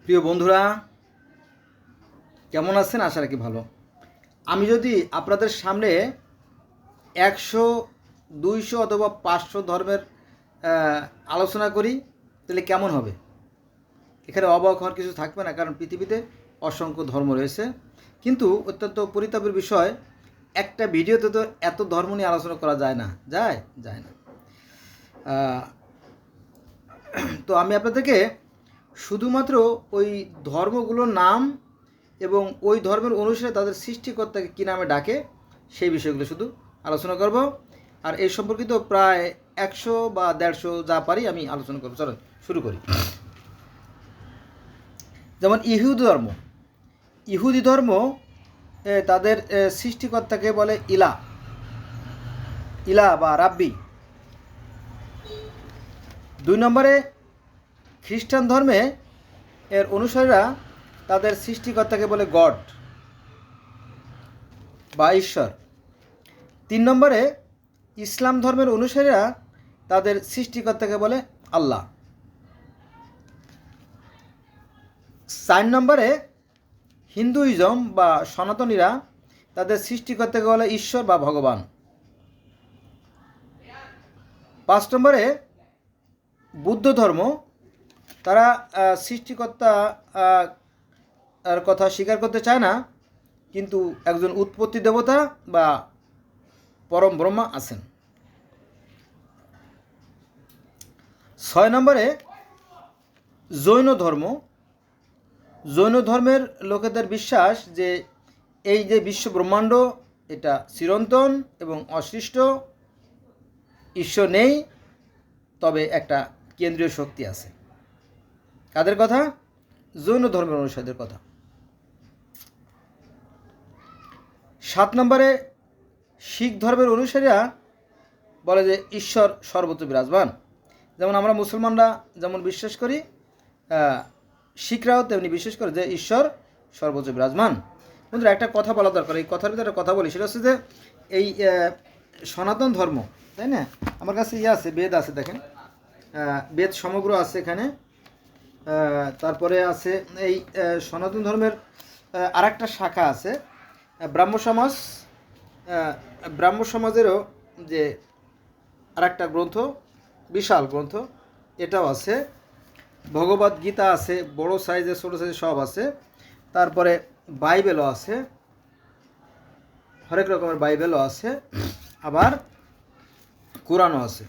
প্রিয় বন্ধুরা, কেমন আছেন? আশা রাখি ভালো। আমি যদি আপনাদের সামনে 100, 200 অথবা 500 ধর্মের আলোচনা করি তাহলে কেমন হবে? এখানে অবাক হওয়ার কিছু থাকবে না, কারণ পৃথিবীতে অসংখ্য ধর্ম রয়েছে। কিন্তু অত্যন্ত পরিতাপের বিষয়, একটা ভিডিওতে তো এত ধর্ম নিয়ে আলোচনা করা যায় না। যায় না। তো আমি আপনাদেরকে শুধুমাত্র ওই ধর্মগুলোর নাম এবং ওই ধর্মের অনুসারে তাদের সৃষ্টিকর্তাকে কী নামে ডাকে সেই বিষয়গুলো শুধু আলোচনা করব। আর এই সম্পর্কিত প্রায় 100 বা 150 যা পারি আমি আলোচনা করব। চলো শুরু করি। যেমন ইহুদি ধর্ম তাদের সৃষ্টিকর্তাকে বলে ইলা বা রাব্বি। 2 নম্বরে খ্রিস্টান ধর্মে এর অনুসারীরা তাদের সৃষ্টিকর্তাকে বলে গড বা ঈশ্বর। 3 নম্বরে ইসলাম ধর্মের অনুসারীরা তাদের সৃষ্টিকর্তাকে বলে আল্লাহ। 4 নম্বরে হিন্দুইজম বা সনাতনীরা তাদের সৃষ্টিকর্তাকে বলে ঈশ্বর বা ভগবান। 5 নম্বরে বুদ্ধ ধর্ম, তারা সৃষ্টিকর্তা আর কথা স্বীকার করতে চায় না, কিন্তু একজন উৎপত্তি দেবতা বা পরম ব্রহ্মা আছেন। 6 নম্বরে জৈন ধর্মের লোকেদের বিশ্বাস যে এই যে বিশ্ব ব্রহ্মাণ্ড এটা চিরন্তন এবং অসৃষ্ট, ঈশ্বর নেই, তবে একটা কেন্দ্রীয় শক্তি আছে। কাদের কথা? জৈন ধর্মের অনুসারীদের কথা। 7 নম্বরে শিখ ধর্মের অনুসারীরা বলে যে ঈশ্বর সর্বত্র বিরাজমান। যেমন আমরা মুসলমানরা যেমন বিশ্বাস করি, শিখরাও তেমনি বিশ্বাস করে যে ঈশ্বর সর্বত্র বিরাজমান। বন্ধুরা, একটা কথা বলা দরকার, এই কথার ভিতরে একটা কথা বলি, সেটা হচ্ছে যে এই সনাতন ধর্ম, তাই না? আমার কাছে আছে, বেদ আছে, দেখেন, বেদ সমগ্র আছে এখানে। তারপরে আছে এই সনাতন ধর্মের আর একটা শাখা আছে ব্রাহ্ম সমাজেরও যে আর একটা গ্রন্থ, বিশাল গ্রন্থ, এটাও আছে। ভগবদ গীতা আছে, বড় সাইজে ছোটো সাইজে সব আছে। তারপরে বাইবেলও আছে, হরেক রকমের বাইবেলও আছে, আবার কোরআনও আছে,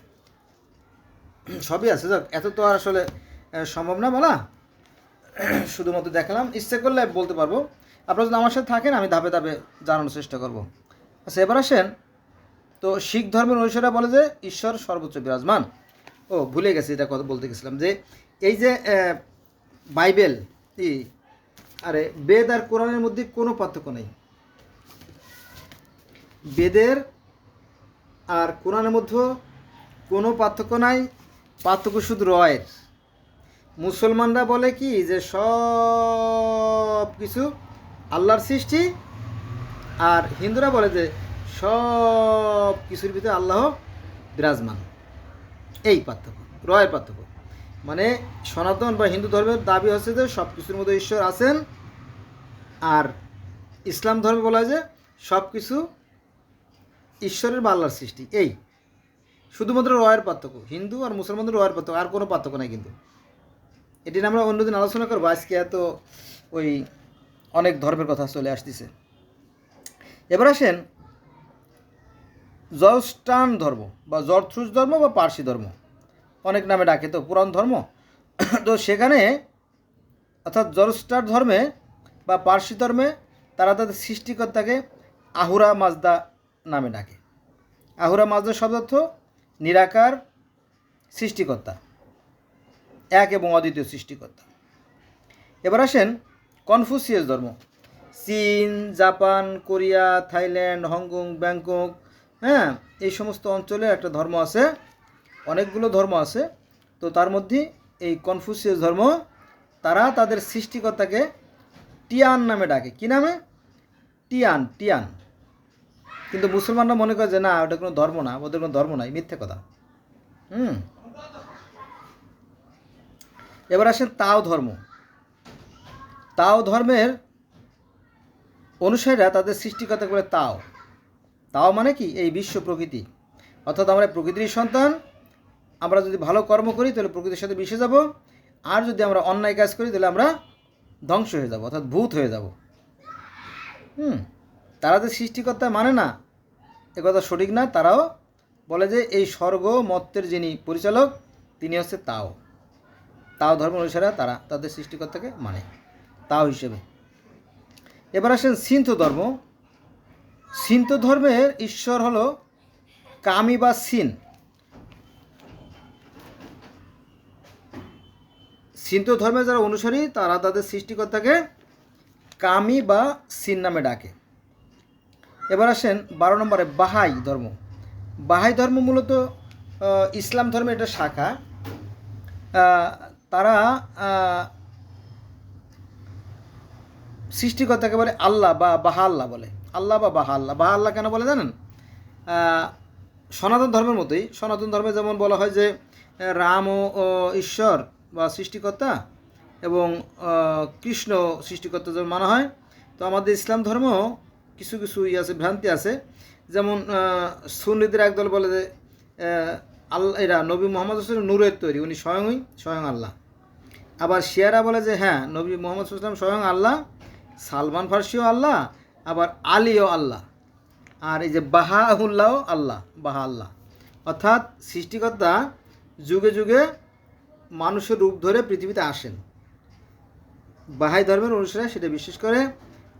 সবই আছে। যাক, এত তো আর আসলে সম্ভব না বলা, শুধুমাত্র দেখালাম। ইচ্ছে করলে বলতে পারবো। আপনারা যদি আমার সাথে থাকেন আমি ধাপে ধাপে জানানোর চেষ্টা করব। আচ্ছা, এবার আসেন। তো শিখ ধর্মের অনুসারীরা বলে যে ঈশ্বর সর্বোচ্চ বিরাজমান। ভুলে গেছি, এটা কথা বলতে গেছিলাম, যে এই যে বাইবেল, আরে বেদ আর কোরআনের মধ্যে কোনো পার্থক্য নেই। বেদের আর কোরআনের মধ্যে কোনো পার্থক্য নাই, পার্থক্য শুধু রয়ের। মুসলমানরা বলে কি যে সব কিছু আল্লাহর সৃষ্টি, আর হিন্দুরা বলে যে সব কিছুর ভিতরে আল্লাহ বিরাজমান। এই পার্থক্য, রয়ের পার্থক্য। মানে সনাতন বা হিন্দু ধর্মের দাবি হচ্ছে যে সব কিছুর মধ্যে ঈশ্বর আছেন, আর ইসলাম ধর্মে বলা হয় যে সব কিছু ঈশ্বরের বা আল্লাহর সৃষ্টি। এই শুধুমাত্র রয়ের পার্থক্য, হিন্দু আর মুসলমানদের রয়ের পার্থক্য, আর কোনো পার্থক্য নাই। কিন্তু এটি আমরা অন্যদিন আলোচনা করবো। আজকে এত ওই অনেক ধর্মের কথা চলে আসতেছে। এবার আসেন জরস্টান ধর্ম বা জরথ্রুস ধর্ম বা পার্সি ধর্ম, অনেক নামে ডাকে তো, পুরাণ ধর্ম। তো সেখানে অর্থাৎ জরস্টার ধর্মে বা পার্সি ধর্মে তারা তাদের সৃষ্টিকর্তাকে আহুরা মাজদা নামে ডাকে। আহুরা মাজদা শব্দার্থ নিরাকার সৃষ্টিকর্তা, এক এবং অদ্বিতীয় সৃষ্টিকর্তা। এবার আসেন কনফুসিয়াস ধর্ম। চীন, Japan, Korea, Thailand, Hong Kong, Bangkok, এই সমস্ত অঞ্চলে একটা ধর্ম আছে, অনেকগুলো ধর্ম আছে। তো তার মধ্যে এই কনফুসিয়াস ধর্ম, তারা তাদের সৃষ্টিকর্তাকে টিয়ান নামে ডাকে। কি নামে? টিয়ান। কিন্তু মুসলমানরা মনে করে যে না, ওটা কোনো ধর্ম না, ওদের কোনো ধর্ম নাই, মিথ্যে কথা। এবার আসেন তাও ধর্ম। তাও ধর্মের অনুসারীরা তাদের সৃষ্টিকর্তাকে বলে তাও। তাও মানে কি? এই বিশ্ব প্রকৃতি, অর্থাৎ আমরা প্রকৃতির সন্তান। আমরা যদি ভালো কর্ম করি তাহলে প্রকৃতির সাথে মিশে যাব, আর যদি আমরা অন্যায় কাজ করি তাহলে আমরা ধ্বংস হয়ে যাব, অর্থাৎ ভূত হয়ে যাব। তারা যে সৃষ্টিকর্তা মানে না, একথা সঠিক না। তারাও বলে যে এই স্বর্গ মর্তের যিনি পরিচালক তিনি হচ্ছে তাও। তাও ধর্ম অনুসারে তারা তাদের সৃষ্টিকর্তাকে মানে তাও হিসেবে। এবার আসেন সিন্থ ধর্ম। সিন্থ ধর্মের ঈশ্বর হলো কামি বা সিন। সিন্থ ধর্মের যারা অনুসারী তারা তাদের সৃষ্টিকর্তাকে কামি বা সিন নামে ডাকে। এবার আসেন 12 নম্বরে বাহাই ধর্ম। বাহাই ধর্ম মূলত ইসলাম ধর্মের একটা শাখা। তারা সৃষ্টিকর্তাকে বলে আল্লাহ বা বাহা আল্লাহ বলে। আল্লাহ বা বাহা আল্লাহ। বাহা আল্লাহ কেন বলে জানেন? সনাতন ধর্মের মতোই। সনাতন ধর্মে যেমন বলা হয় যে রাম ও ঈশ্বর বা সৃষ্টিকর্তা এবং কৃষ্ণ সৃষ্টিকর্তা যেমন মানা হয়, তো আমাদের ইসলাম ধর্ম কিছু কিছু আছে, ভ্রান্তি আছে। যেমন সুন্নিদের একদল বলে যে আল্লাহ, এরা নবী মোহাম্মদ হোসেন নূরের তৈরি, উনি স্বয়ং আল্লাহ। আবার শিয়ারা বলে যে হ্যাঁ, নবী মোহাম্মদ হোসেন স্বয়ং আল্লাহ, সালমান ফার্সিও আল্লাহ, আবার আলীও আল্লাহ, আর এই যে বাহাউল্লাহও আল্লাহ, বাহা আল্লাহ। অর্থাৎ সৃষ্টিকর্তা যুগে যুগে মানুষের রূপ ধরে পৃথিবীতে আসেন। বাহাই ধর্মের অনুসারে সেটা বিশ্বাস করে,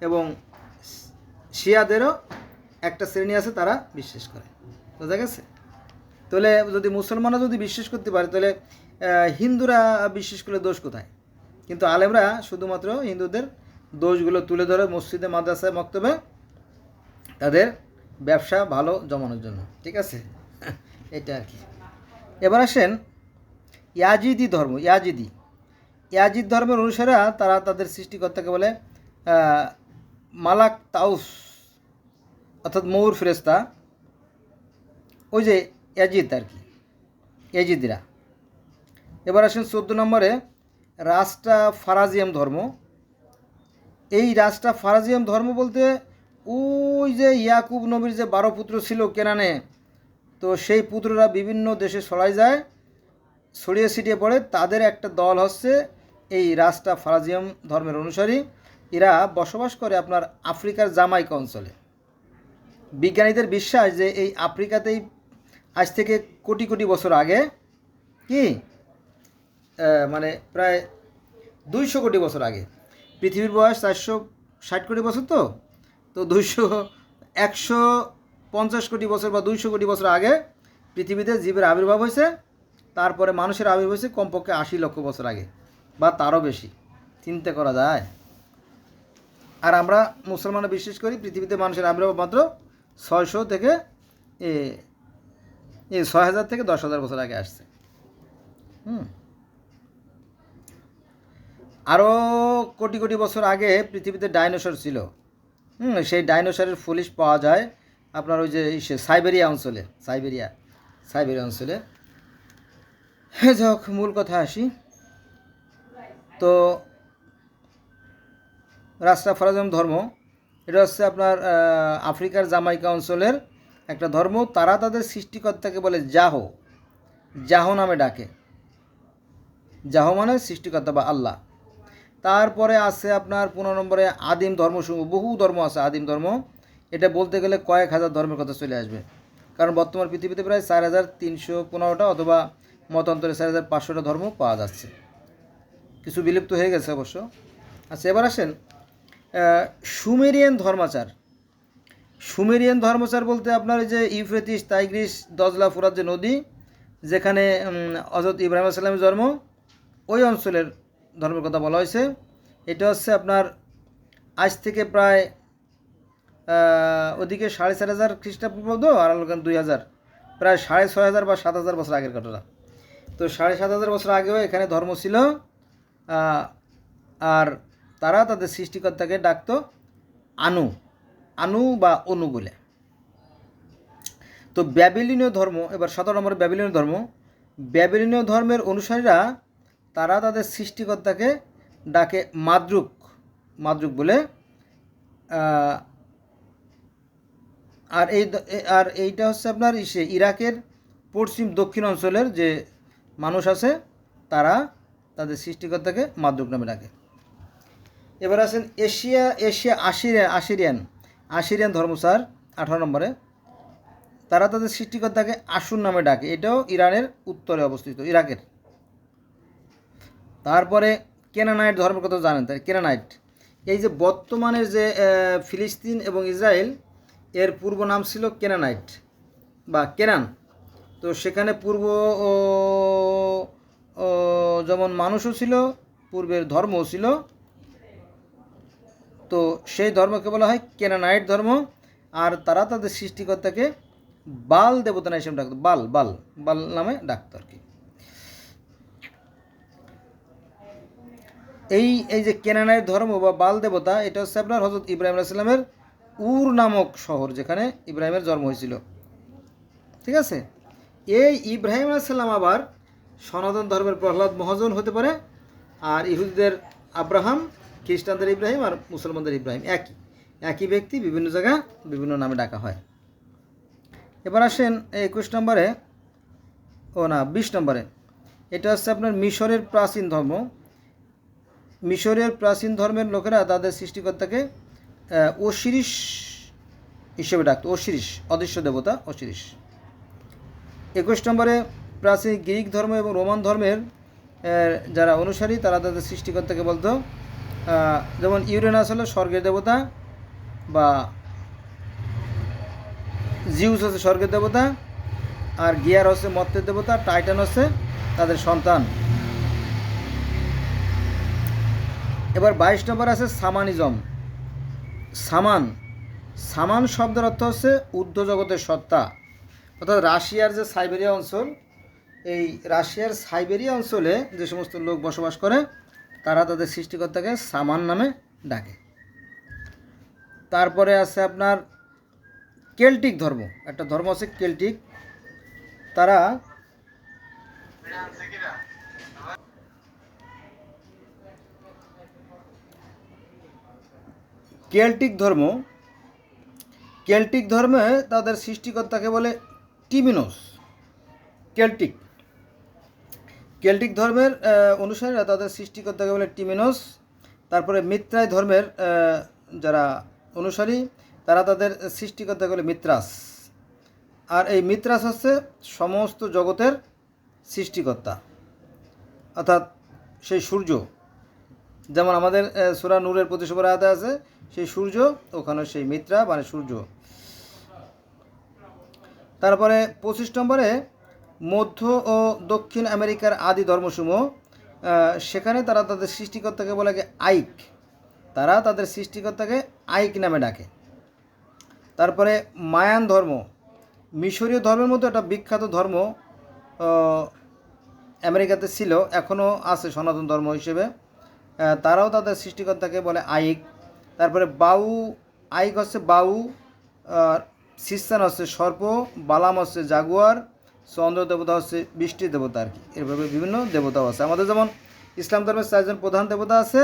এবং শিয়াদেরও একটা শ্রেণী আছে তারা বিশ্বাস করে। বোঝা গেছে? তাহলে যদি মুসলমানরা যদি বিশ্বাস করতে পারে তাহলে হিন্দুরা বিশ্বাস করলে দোষ কোথায়? কিন্তু আলেমরা শুধুমাত্র হিন্দুদের দোষগুলো তুলে ধরে মসজিদে, মাদ্রাসায়, মক্তবে তাদের ব্যবসা ভালো জমানোর জন্য। ঠিক আছে, এটা আর কি। এবার আসেন ইয়াজিদি ধর্ম। ইয়াজিদ ধর্মের অনুসারীরা তারা তাদের সৃষ্টিকর্তাকে বলে মালাক তাউস, অর্থাৎ ময়ূর ফেরেশতা। ওই যে ইয়াজিদ আর কি, ইয়াজিদিরা। এবার আসেন 14 নম্বরে রাস্টা ফারাজিয়াম ধর্ম। এই রাস্টা ফারাজিয়াম ধর্ম বলতে ওই যে ইয়াকুব নবীর যে 12 পুত্র ছিল কেনানে, তো সেই পুত্ররা বিভিন্ন দেশে ছড়িয়ে ছিটিয়ে পড়ে। তাদের একটা দল হচ্ছে এই রাস্টা ফারাজিয়াম ধর্মের অনুসারী। এরা বসবাস করে আপনার আফ্রিকার জামাইকা অঞ্চলে। বিজ্ঞানীদের বিশ্বাস যে এই আফ্রিকাতেই আজ থেকে কোটি কোটি বছর আগে কি মানে প্রায় 200 কোটি বছর আগে, পৃথিবীর বয়স 460 কোটি বছর, তো 150 কোটি বছর বা 200 কোটি বছর আগে পৃথিবীতে জীবের আবির্ভাব হয়েছে। তারপরে মানুষের আবির্ভাব হয়েছে কমপক্ষে 80 লক্ষ বছর আগে বা তারও বেশি। চিন্তা করা যায়? আর আমরা মুসলমানরা বিশ্বাস করি পৃথিবীতে মানুষের আবির্ভাব মাত্র 600 থেকে 6000 থেকে 10,000 বছর আগে আসছে। আরও কোটি কোটি বছর আগে পৃথিবীতে ডাইনোসর ছিল। সেই ডাইনোসরের ফুলিশ পাওয়া যায় আপনার ওই যে সাইবেরিয়া অঞ্চলে। যাক, মূল কথা আসি। তো রাস্টা ফারাজিয়াম ধর্ম এটা হচ্ছে আপনার আফ্রিকার জামাইকা অঞ্চলের একটা ধর্ম। তারা তাদের সৃষ্টিকর্তাকে বলে জাহো নামে ডাকে। জাহো মানে সৃষ্টিকর্তা বা আল্লাহ। তারপরে আছে আপনার 15 নম্বরে আদিম ধর্মসমূহ। বহু ধর্ম আছে আদিম ধর্ম। এটা বলতে গেলে কয়েক হাজার ধর্মের কথা চলে আসবে, কারণ বর্তমান পৃথিবীতে প্রায় 4315টা অথবা মতান্তরে 4500টা ধর্ম পাওয়া যাচ্ছে। কিছু বিলুপ্ত হয়ে গেছে অবশ্য। আচ্ছা, এবার আসেন সুমেরিয়ান ধর্মাচার বলতে আপনার এই যে ইউফ্রেটিস, টাইগ্রিস, দজলা, ফুরাত যে নদী, যেখানে হযরত ইব্রাহিম আলাইহিস সালামের জন্ম, ওই অঞ্চলের ধর্মের কথা বলা হয়েছে। এটা হচ্ছে আপনার আজ থেকে প্রায় ওদিকে 4500 খ্রিস্টপূর্বাব্দ, আর 2000, প্রায় 6500 বা 7000 বছর আগের ঘটনা। তো 7500 বছর আগেও এখানে ধর্ম ছিল। আর তারা তাদের সৃষ্টিকর্তাকে ডাকতো আনু বা অনু বলে। তো ব্যাবিলনীয় ধর্ম, এবার 17 নম্বরে ব্যাবিলনীয় ধর্মের অনুসারীরা তারা তাদের সৃষ্টিকর্তাকে ডাকে মাদ্রুক মাদ্রুক বলে। আর এইটা হচ্ছে আপনার ইরাকের পশ্চিম দক্ষিণ অঞ্চলের যে মানুষ আছে তারা তাদের সৃষ্টিকর্তাকে মাদ্রুক নামে ডাকে। এবার আছেন আশিরিয়ান ধর্ম স্যার 18 নম্বরে। তারা তাদের সৃষ্টিকর্তাকে আশুর নামে ডাকে, এটাও ইরানের উত্তরে অবস্থিত, ইরাকের। তারপরে কেনানাইট ধর্মের কথা জানেন, তাই কেনানাইট এই যে বর্তমানের যে ফিলিস্তিন এবং ইসরায়েল, এর পূর্ব নাম ছিল কেনানাইট বা কেনান। তো সেখানে পূর্ব যেমন মানুষও ছিল, পূর্বের ধর্মও ছিল, তো সেই ধর্মকে বলা হয় কেনানাইট ধর্ম। আর তারা তাদের সৃষ্টিকর্তাকে বাল দেবতা না হিসেবে ডাকতো, বাল বাল বাল নামে ডাকতো আর কি। এই যে কেনানাইট ধর্ম বা বাল দেবতা, এটা হচ্ছে আপনার হযরত ইব্রাহিম আলাইহিস সালামের উর নামক শহর, যেখানে ইব্রাহিমের জন্ম হয়েছিল। ঠিক আছে, এই ইব্রাহিম আলাইহিস সালাম আবার সনাতন ধর্মের প্রহ্লাদ মহাজন হতে পারে, আর ইহুদিদের আব্রাহাম, খ্রিস্টানদের ইব্রাহিম, আর মুসলমানদের ইব্রাহিম একই ব্যক্তি, বিভিন্ন জায়গা বিভিন্ন নামে ডাকা হয়। এবার আসেন 21 নম্বরে, 20 নম্বরে। এটা হচ্ছে আপনার মিশরের প্রাচীন ধর্ম। মিশরের প্রাচীন ধর্মের লোকেরা তাদের সৃষ্টিকর্তাকে ওসিরিস হিসেবে ডাকত, ওসিরিস, অদৃশ্য দেবতা ওসিরিস। 21 নম্বরে প্রাচীন গ্রিক ধর্ম এবং রোমান ধর্মের যারা অনুসারী তারা তাদের সৃষ্টিকর্তাকে বলতো, যেমন ইউরেনাস হলো স্বর্গের দেবতা, বা জিউস হচ্ছে স্বর্গের দেবতা, আর গিয়ার হচ্ছে মর্ত্যের দেবতা, টাইটান হচ্ছে তাদের সন্তান। এবার 22 নম্বর আছে সামানিজম। সামান শব্দের অর্থ হচ্ছে ঊর্ধ্ব জগতের সত্তা, অর্থাৎ রাশিয়ার যে সাইবেরিয়া অঞ্চল, এই রাশিয়ার সাইবেরিয়া অঞ্চলে যে সমস্ত লোক বসবাস করে তারা তাদের সৃষ্টিকর্তাকে সামান নামে ডাকে। তারপরে আছে আপনার কেল্টিক ধর্ম, একটা ধর্ম আছে কেল্টিক। তারা কেল্টিক ধর্মে তাদের সৃষ্টিকর্তাকে বলে টিমিনোস। কেল্টিক ধর্মের অনুসারীরা তাদের সৃষ্টিকর্তাকে বলে টিমিনোস। তারপরে মিত্রাই ধর্মের যারা অনুসারী তারা তাদের সৃষ্টিকর্তাকে বলে মিত্রাস। আর এই মিত্রাস হচ্ছে সমস্ত জগতের সৃষ্টিকর্তা, অর্থাৎ সেই সূর্য, যেমন আমাদের সূরা নূরের 25 নম্বর আয়াতে আছে সেই সূর্য, ওখানে সেই মিত্রা মানে সূর্য। তারপরে 25 নম্বরে মধ্য ও দক্ষিণ আমেরিকার আদি ধর্মসমূহ, সেখানে তারা তাদের সৃষ্টিকর্তাকে বলে আইক, তারা তাদের সৃষ্টিকর্তাকে আইক নামে ডাকে। তারপরে মায়ান ধর্ম, মিশরীয় ধর্মের মধ্যে একটা বিখ্যাত ধর্ম আমেরিকাতে ছিল, এখনও আছে সনাতন ধর্ম হিসেবে, তারাও তাদের সৃষ্টিকর্তাকে বলে আইক। তারপরে আইক হচ্ছে বাউ, সিস্তান হচ্ছে সর্প, বালাম হচ্ছে জাগুয়ার, চন্দ্র দেবতা হচ্ছে বৃষ্টির দেবতা আর কি। এভাবে বিভিন্ন দেবতাও আছে। আমাদের যেমন ইসলাম ধর্মের 4 জন প্রধান দেবতা আছে,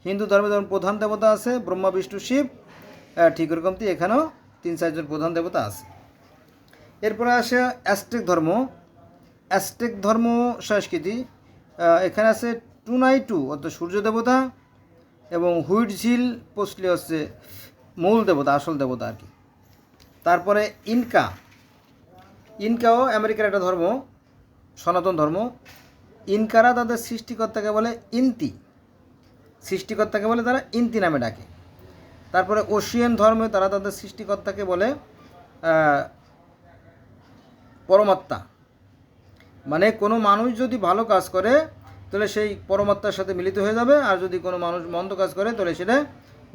হিন্দু ধর্মে যেমন প্রধান দেবতা আছে ব্রহ্মা বিষ্ণু শিব, ঠিক এরকমটি এখানেও 3-4 জন প্রধান দেবতা আছে। এরপরে আসে অ্যাজটেক ধর্ম সংস্কৃতি। এখানে আছে টুনাইটু অর্থাৎ সূর্য দেবতা, এবং হুইটঝিল পোস্টলি হচ্ছে মূল দেবতা, আসল দেবতা আর কি। তারপরে ইনকাও আমেরিকার একটা ধর্ম, সনাতন ধর্ম। ইনকারা তাদের সৃষ্টিকর্তাকে বলে তারা ইন্তি নামে ডাকে। তারপরে ওশিয়ান ধর্মে তারা তাদের সৃষ্টিকর্তাকে বলে পরমাত্মা, মানে কোনো মানুষ যদি ভালো কাজ করে তাহলে সেই পরমাত্মার সাথে মিলিত হয়ে যাবে, আর যদি কোনো মানুষ মন্দ কাজ করে তাহলে সেটা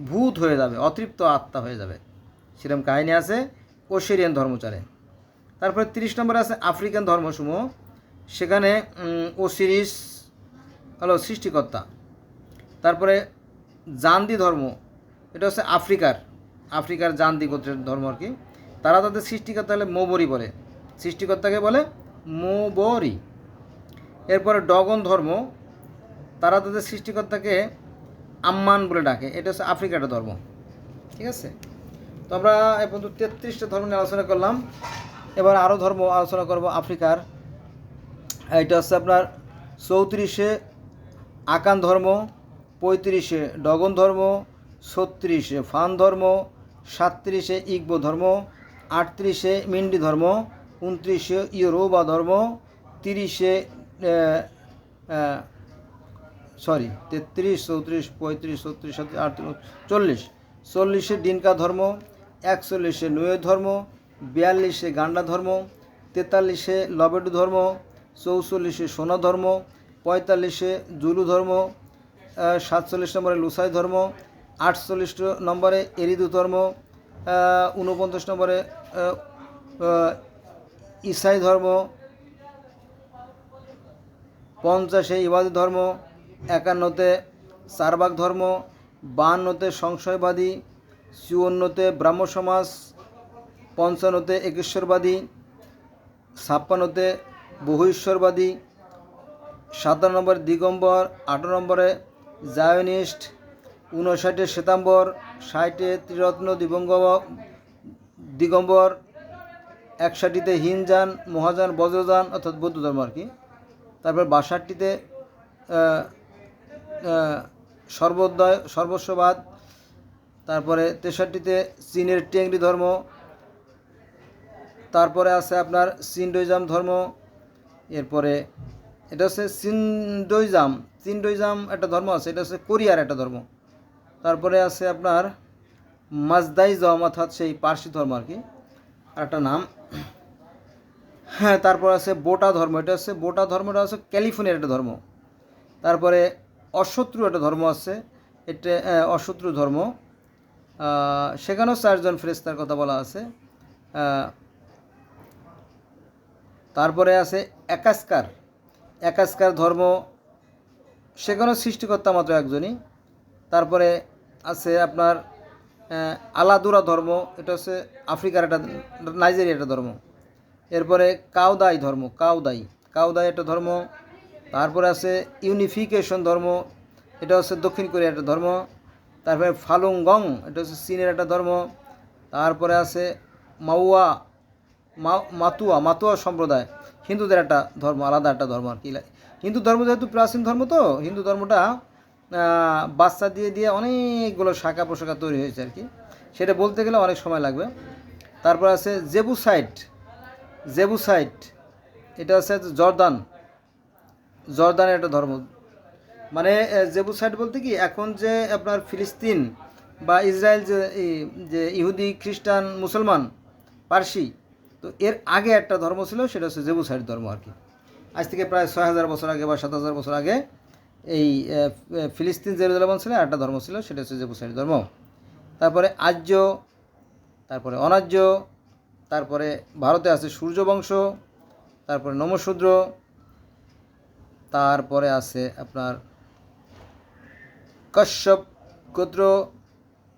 ভূত হয়ে যাবে, অতৃপ্ত আত্মা হয়ে যাবে। সেরকম কাহিনী আছে ওশেরিয়ান ধর্মচারে। তারপরে 30 নম্বরে আছে আফ্রিকান ধর্মসমূহ, সেখানে ওসিরিস হলো সৃষ্টিকর্তা। তারপরে জান্দি ধর্ম, এটা হচ্ছে আফ্রিকার জান্দি গোত্রের ধর্ম আর কি। তারা তাদের সৃষ্টিকর্তা হলে মোবরি বলে, সৃষ্টিকর্তাকে বলে মোবরি। এরপরে ডগন ধর্ম, তারা তাদের সৃষ্টিকর্তাকে আম্মান বলে ডাকে। এটা হচ্ছে আফ্রিকার একটা ধর্ম। ঠিক আছে, তো আমরা এ পর্যন্ত 33টা ধর্ম নিয়ে আলোচনা করলাম। এবার আরও ধর্ম আলোচনা করব আফ্রিকার। এটা হচ্ছে আপনার 34-এ আকান ধর্ম, 35-এ ডগন ধর্ম, 36-এ ফান ধর্ম, 37-এ ইগবো ধর্ম, 38-এ মিন্ডি ধর্ম, 29-এ ইয়োরোবা ধর্ম, 30-এ 33, 34, 35, 36, 37, 38, 40-এ ডিনকা ধর্ম, 41-এ নুয়ে ধর্ম, 42-এ গান্ডা ধর্ম, 43-এ লবেডু ধর্ম, 44-এ সোনা ধর্ম, 45-এ জুলু ধর্ম, 47 নম্বরে লুসাই ধর্ম, 48 নম্বরে এরিদু ধর্ম, 49 নম্বরে ইসাই ধর্ম, 50-এ ইবাদি ধর্ম, 51-তে সারবাক ধর্ম, 52-তে সংশয়বাদী, 54-তে ব্রাহ্ম সমাজ, 55-তে একেশ্বরবাদী, 56-তে বহু ঈশ্বরবাদী, 57 নম্বরে দিগম্বর, 58 নম্বরে জায়নিস্ট, 59-এ শ্বেতাম্বর, 60-এ ত্রিরত্ন দিগম্বর, 61-তে হিনযান, মহাযান, বজ্রযান অর্থাৎ বৌদ্ধ ধর্ম আর কি। তারপর 62-তে সর্বোদয় সর্বস্ববাদ, তারপরে 63-তে চীনের টেংরি ধর্ম, তারপরে আছে আপনার সিন্ডোইজাম ধর্ম, এরপরে এটা হচ্ছে সিন্ডোইজাম একটা ধর্ম আছে, এটা হচ্ছে কোরিয়ার একটা ধর্ম। তারপরে আছে আপনার মাজদাইজম অর্থাৎ সেই পার্সি ধর্ম আর কি, আর একটা নাম। হ্যাঁ, তারপর আছে বোটা ধর্ম, এটা হচ্ছে বোটা ধর্মটা হচ্ছে ক্যালিফোর্নিয়ার একটা ধর্ম। তারপরে অশত্রু একটা ধর্ম আছে, এটা অশত্রু ধর্ম, সেখানেও 4 জন ফেরেশতার কথা বলা আছে। তারপরে আছে একাস্কার ধর্ম, সেখানেও সৃষ্টিকর্তা মাত্র একজনই। তারপরে আছে আপনার আলাদুরা ধর্ম, এটা হচ্ছে আফ্রিকার একটা নাইজেরিয়ার একটা ধর্ম। এরপরে কাউদাই ধর্ম, কাউদাই একটা ধর্ম। তারপরে আছে ইউনিফিকেশন ধর্ম, এটা হচ্ছে দক্ষিণ কোরিয়ার একটা ধর্ম। তারপরে ফালুঙ্গং, এটা হচ্ছে চীনের একটা ধর্ম। তারপরে আছে মাতুয়া সম্প্রদায়, হিন্দুদের একটা ধর্ম, আলাদা একটা ধর্ম আর কি। হিন্দু ধর্ম যেহেতু প্রাচীন ধর্ম, তো হিন্দু ধর্মটা বাচ্চা দিয়ে অনেকগুলো শাখা প্রশাখা তৈরি হয়েছে আর কি, সেটা বলতে গেলে অনেক সময় লাগবে। তারপর আছে জেবুসাইট, এটা হচ্ছে জর্দানের একটা ধর্ম। মানে জেবুসাইট বলতে কি, এখন যে আপনার ফিলিস্তিন বা ইসরায়েল যে ইহুদি, খ্রিস্টান, মুসলমান, পার্সি, তো এর আগে একটা ধর্ম ছিল, সেটা হচ্ছে জেবুসাইট ধর্ম আর কি। আজ থেকে প্রায় 6000 বছর আগে বা 7000 বছর আগে এই ফিলিস্তিন জেরুজালেম ছিল, একটা ধর্ম ছিল, সেটা হচ্ছে জেবুসাইট ধর্ম। তারপরে আর্য, তারপরে অনার্য, তারপরে ভারতে আছে সূর্যবংশ, তারপরে নমশূদ্র, তারপরে আছে আপনার কশ্যপ গোত্র,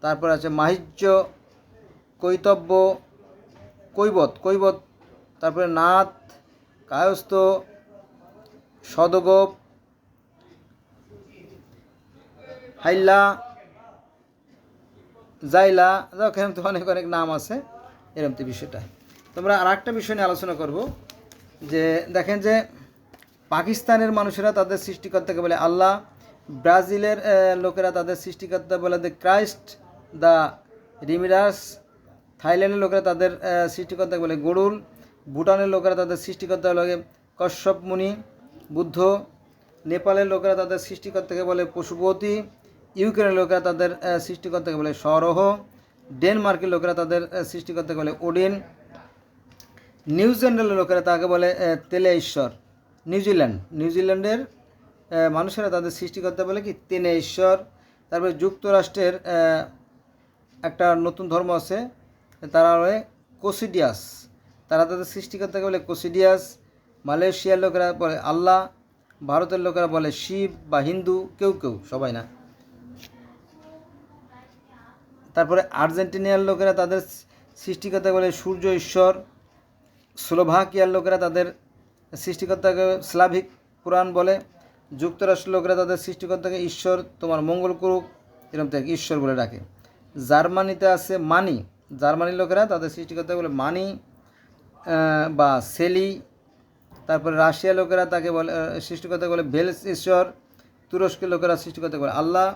তারপরে আছে মাহিজ্য, কৈবত, তারপরে নাথ, কায়স্থ, সদগোপ, হাইলা, জাইলা, এরকম তো অনেক নাম আছে, এরকম তো বিষয়টা। তোমরা আর একটা বিষয় নিয়ে আলোচনা করব, যে দেখেন যে পাকিস্তানের মানুষেরা তাদের সৃষ্টিকর্তাকে বলে আল্লাহ, ব্রাজিলের লোকেরা তাদের সৃষ্টিকর্তা বলে দ্য ক্রাইস্ট, দ্য রিমিরাস, থাইল্যান্ডের লোকেরা তাদের সৃষ্টিকর্তাকে বলে গরুল, ভুটানের লোকেরা তাদের সৃষ্টিকর্তা বলে কশ্যপ মুনি, বুদ্ধ, নেপালের লোকেরা তাদের সৃষ্টিকর্তাকে বলে পশুপতি, ইউক্রেনের লোকেরা তাদের সৃষ্টিকর্তাকে বলে সরহ, ডেনমার্কের লোকেরা তাদের সৃষ্টিকর্তাকে বলে ওডিন, নিউজিল্যান্ডের লোকেরা তাকে বলে তেলে ঈশ্বর, নিউজিল্যান্ডের মানুষেরা তাদের সৃষ্টিকর্তা বলে কি তেনে ঈশ্বর। তারপরে যুক্তরাষ্ট্রের একটা নতুন ধর্ম আছে, তারা বলে কোসিডিয়াস, তারা তাদের সৃষ্টিকর্তাকে বলে কোসিডিয়াস। মালয়েশিয়ার লোকেরা বলে আল্লাহ, ভারতের লোকেরা বলে শিব বা হিন্দু, কেউ সবাই না। তারপরে আর্জেন্টিনিয়ার লোকেরা তাদের সৃষ্টিকর্তাকে বলে সূর্য ঈশ্বর, স্লোভাকিয়ার লোকেরা তাদের সৃষ্টিকর্তাকে স্লাভিক পুরাণ বলে, যুক্তরাষ্ট্রের লোকেরা তাদের সৃষ্টিকর্তাকে ঈশ্বর তোমার মঙ্গল করুক, এরকম থেকে ঈশ্বর বলে ডাকে। জার্মানিতে আছে মানি, জার্মানির লোকেরা তাদের সৃষ্টিকর্তা বলে মানি বা সেলি। তারপরে রাশিয়া লোকেরা তাকে বলে সৃষ্টিকর্তা বলে বেলস ঈশ্বর। তুরস্কের লোকেরা সৃষ্টিকর্তা বলে আল্লাহ।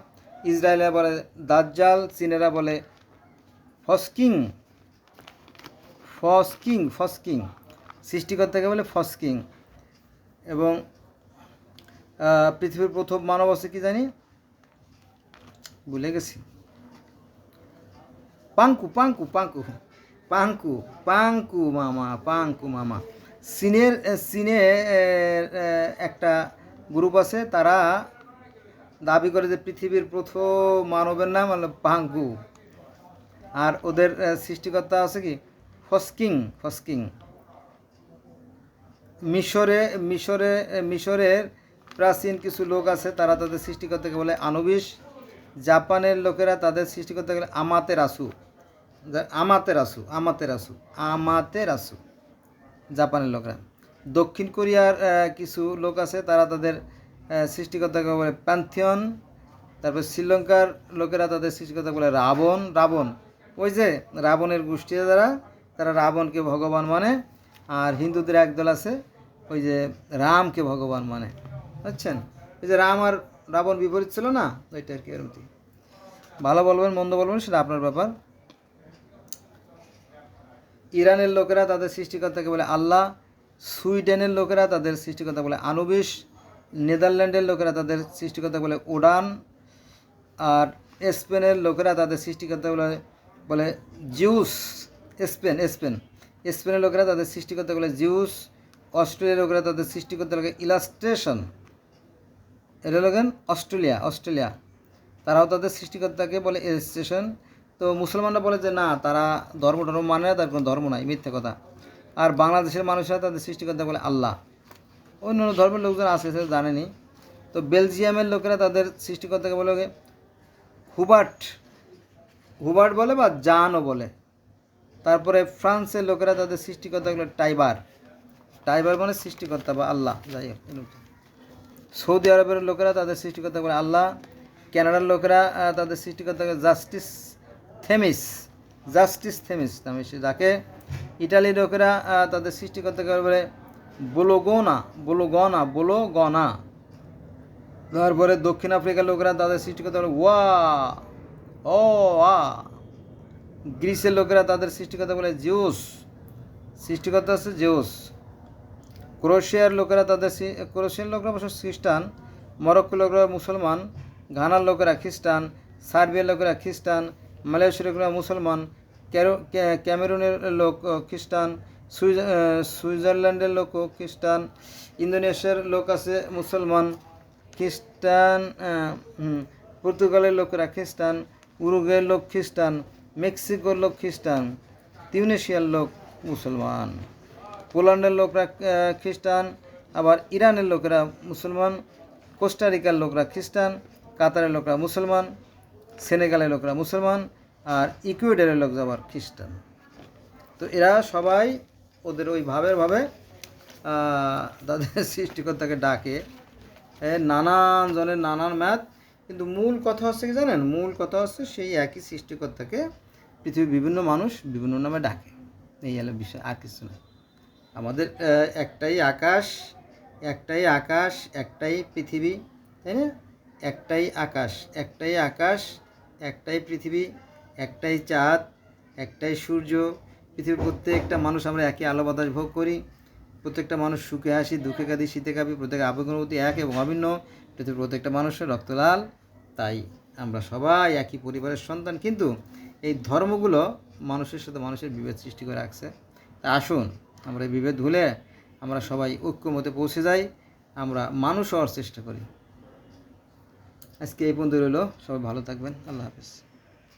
ইসরায়েলেরা বলে দাজ্জাল। চীনেরা বলে ফস্কিং, ফস্কিং, ফস্কিং, সৃষ্টিকর্তাকে বলে ফস্কিং। এবং পৃথিবীর প্রথম মানব আছে কি জানি, ভুলে গেছি, পাঙ্কু, পাঙ্কু, পাঙ্কু, পাঙ্কু, পাঙ্কু মামা, পাঙ্কু মামা। চীনে একটা গ্রুপ আছে, তারা দাবি করে যে পৃথিবীর প্রথম মানবের নাম হলো পাঙ্কু। আর ওদের সৃষ্টিকর্তা আছে কি ফস্কিং, ফস্কিং। মিশরের প্রাচীন কিছু লোক আছে, তারা তাদের সৃষ্টিকর্তাকে বলে আনুবিস। জাপানের লোকেরা তাদের সৃষ্টিকর্তাকে বলে আমাতেরাসু, আমাতেরাসু, আমাতেরাসু, আমাতেরাসু, জাপানের লোকেরা। দক্ষিণ কোরিয়ার কিছু লোক আছে, তারা তাদের সৃষ্টিকর্তাকে বলে প্যান্থিয়ন। তারপর শ্রীলঙ্কার লোকেরা তাদের সৃষ্টিকর্তাকে বলে রাবণ, রাবণ, ওই যে রাবণের গোষ্ঠী যারা, তারা রাবণকে ভগবান মানে। আর হিন্দুদের একদল আছে ওই যে রামকে ভগবান মানে, বুঝছেন? ওই যে রাম আর রাবণ বিপরীত ছিল না, ওইটা আর কি। এরকম ভালো বলবেন মন্দ বলবেন সেটা আপনার ব্যাপার। ইরানের লোকেরা তাদের সৃষ্টিকর্তাকে বলে আল্লাহ। সুইডেনের লোকেরা তাদের সৃষ্টিকর্তা বলে আনুবিস। নেদারল্যান্ডের লোকেরা তাদের সৃষ্টিকর্তা বলে ওডান। আর স্পেনের লোকেরা তাদের সৃষ্টিকর্তা বলে জিউস। স্পেনের লোকেরা তাদের সৃষ্টিকর্তা বলে জিউস। অস্ট্রেলিয়ার লোকেরা তাদের সৃষ্টিকর্তা বলে ইলাস্ট্রেশন। এটা লোকেন অস্ট্রেলিয়া, তারাও তাদের সৃষ্টিকর্তাকে বলে ইলাস্ট্রেশন। তো মুসলমানরা বলে যে না, তারা ধর্ম মানে না, তার কোনো ধর্ম নাই, মিথ্যে কথা। আর বাংলাদেশের মানুষরা তাদের সৃষ্টিকর্তা বলে আল্লাহ। অন্য অন্য ধর্মের লোকজন আছে, সেটা জানেনি। তো বেলজিয়ামের লোকেরা তাদের সৃষ্টিকর্তাকে বলে হুবার্ট, হুবার্ট বলে বা জানও বলে। তারপরে ফ্রান্সের লোকেরা তাদের সৃষ্টিকর্তাকে বলে টাইবার, টাইবার মানে সৃষ্টিকর্তা বা আল্লাহ, যাই হোক। সৌদি আরবের লোকেরা তাদের সৃষ্টিকর্তা বলে আল্লাহ। কানাডার লোকেরা তাদের সৃষ্টিকর্তাকে জাস্টিস থেমিস, জাস্টিস থেমিস নামে সে ডাকে। ইটালির লোকেরা তাদের সৃষ্টিকর্তাকে বলে বোলোগোনা, বোলোগনা, বোলোগনা। তারপরে দক্ষিণ আফ্রিকার লোকেরা তাদের সৃষ্টিকর্তা বলে ওয়া, ও আ। গ্রিসের লোকেরা তাদের সৃষ্টিকর্তা বলে জিউস, সৃষ্টিকর্তা আছে জিউস। ক্রোয়েশিয়ার লোকেরা তাদের, ক্রোয়েশিয়ার লোকেরা অবশ্য খ্রিস্টান। মরক্কোর লোকেরা মুসলমান। ঘানার লোকেরা খ্রিস্টান। সার্বিয়ার লোকেরা খ্রিস্টান। মালয়েশিয়ার লোকেরা মুসলমান। ক্যামেরুনের লোক খ্রিস্টান। সুইজারল্যান্ডের লোকও খ্রিস্টান। ইন্দোনেশিয়ার লোক আছে মুসলমান, খ্রিস্টান। পর্তুগালের লোকেরা খ্রিস্টান। উরুগুয়ের লোক খ্রিস্টান। মেক্সিকোর লোক খ্রিস্টান। তিউনেশিয়ার লোক মুসলমান। পোল্যান্ডের লোকরা খ্রিস্টান। আবার ইরানের লোকেরা মুসলমান। কোস্টারিকার লোকরা খ্রিস্টান। কাতারের লোকরা মুসলমান। সেনেগালের লোকরা মুসলমান। আর ইকুয়েডরের লোক আবার খ্রিস্টান। তো এরা সবাই ওদের ওই ভাবে তাদের সৃষ্টিকর্তাকে ডাকে। নানান জনের নানান ম্যাথ, কিন্তু মূল কথা হচ্ছে কি জানেন, মূল কথা হচ্ছে সেই একই সৃষ্টিকর্তাকে পৃথিবীর বিভিন্ন মানুষ বিভিন্ন নামে ডাকে। এই হলো বিষয়, আর কিছু না। আমাদের একটাই আকাশ, একটাই আকাশ, একটাই পৃথিবী, তাই না? একটাই আকাশ, একটাই আকাশ, একটাই পৃথিবী, একটাই চাঁদ, একটাই সূর্য। পৃথিবীর প্রত্যেকটা মানুষ আমরা একই আলো বাতাস ভোগ করি। প্রত্যেকটা মানুষ সুখে হাসি, দুঃখে কাঁদি, শীতে কাঁপি। প্রত্যেকের আবেগঅনুভূতি এক এবং অভিন্ন। পৃথিবীর প্রত্যেকটা মানুষের রক্ত লাল। তাই আমরা সবাই একই পরিবারের সন্তান, কিন্তু এই ধর্মগুলো মানুষের সাথে মানুষের বিভেদ সৃষ্টি করে রাখছে। তা আসুন আমরা এই বিভেদ ভুলে আমরা সবাই ঐক্যমতে পৌঁছে যাই, আমরা মানুষ হওয়ার চেষ্টা করি। আজকে এই পর্যন্ত রইল। সবাই ভালো থাকবেন। আল্লাহ হাফেজ।